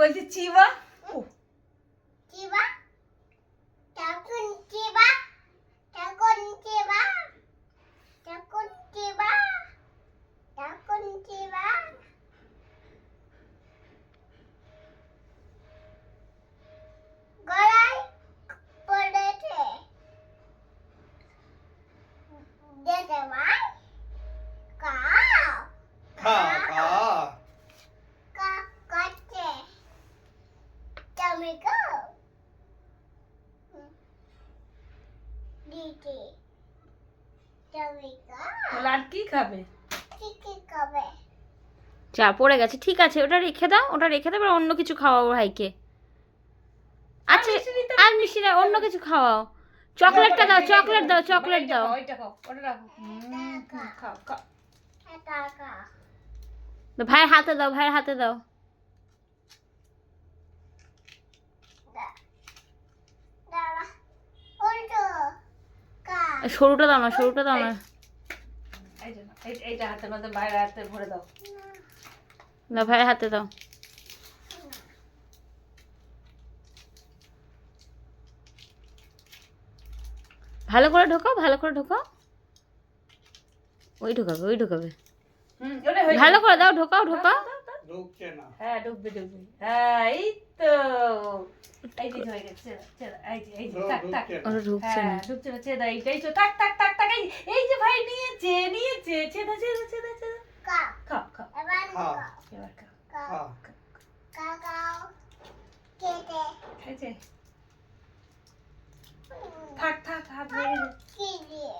বলছে Chiba Chiba তখন Chiba তখন চিবা তখন চিবা তখন চিবা গলায় পড়েছে যেতে ভাই কাও খা খা কা কাছে টমেটো দিতে টমেটো বলে আর কি খাবে? কি খাবে চা পড়ে গেছে, ঠিক আছে ওটা রেখে দাও, ওটা রেখে দাও, এবার অন্য কিছু খাওয়াবো ভাইকে। আচ্ছা আর মিষ্টি না, অন্য কিছু খাওয়াও। চকলেটটা দাও, চকলেট দাও, চকলেট দাও। ওইটা খাও, ওটা রাখো। খাও খাও। টাকা ভাইয়ের হাতে দাও, ভাইয়ের হাতে দাও। দাঁড়া উল্টো কা সরুটা দাও না, সরুটা দাও না। এই যে নাও, এইটা হাতের মধ্যে বাইরে হাতে ভরে দাও। না ভাইয়ের হাতে দাও। ভালো করে ঢোকাও, ভালো করে ঢোকাও। ওই ঢোকাবে, ওই ঢোকাবে। ওটা হয়ে ভালো করে দাও, ঢোকাও ঢোকাও। ঢুকছে না হ্যাঁ ঢুকবে ঢুকবে। হ্যাঁ এই তো এই যে হয়ে গেছে। চলো এই যে টাক টাক। ওটা ঢুকছে না। হ্যাঁ ঢুকছে না, ছেদা এইটাই তো টাক টাক টাক টাক। এই যে ভাই নিয়েছে নিয়েছে, ছেদা ছেদা ছেদা ছেদা। কা খাও খাও এবার খা এবার খাও। কা খা কাকাও কেটে খাইছে? থাক থাক হাত ভরে দে। কি দিয়ে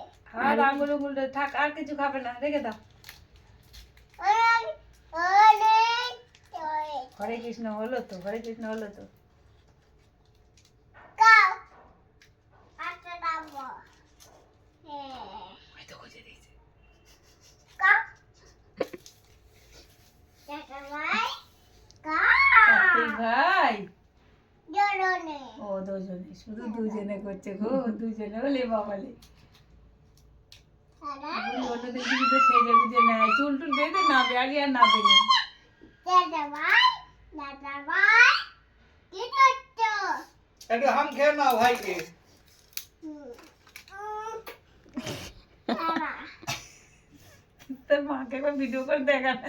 আর আঙুল উঙ্গুল থাক, আর কিছু খাবে না, রেখে দাও। অনেক অনেক হরে কৃষ্ণ হলো তো, হরে কৃষ্ণ হলো তো। কাও আচ্ছা দাও হ্যাঁ ওই তো খুঁজে দিয়েছে। কা দেখা ভাই কা কার্তিক ভাই জরনে ও দুজনে, শুধু দুজনে করছে গো, দুজনে হলে বাবালে। সারা অন্যদের কিছু তো সেজে গুজে নেয়, চুল টুল বেঁধে নাবে, আগে আর নাবে নি। দাদা ভাই কি করছো একটু হাম খেয়ে নাও ভাইকে সারা তোর মাকে একবার ভিডিও করে দেখা না।